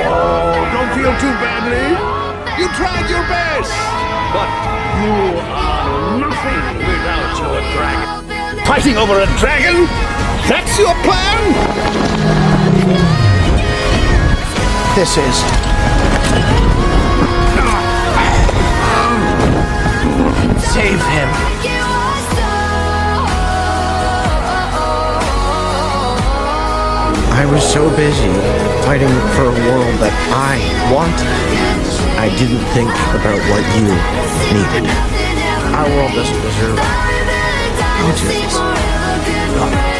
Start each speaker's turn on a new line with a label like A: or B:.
A: Oh, don't feel too badly. You tried your best. But you are nothing without your dragon. Fighting over a dragon? That's your plan?
B: This is... Save him. I was so busy fighting for a world that I wanted. I didn't think about what you needed. Our world doesn't deserve it.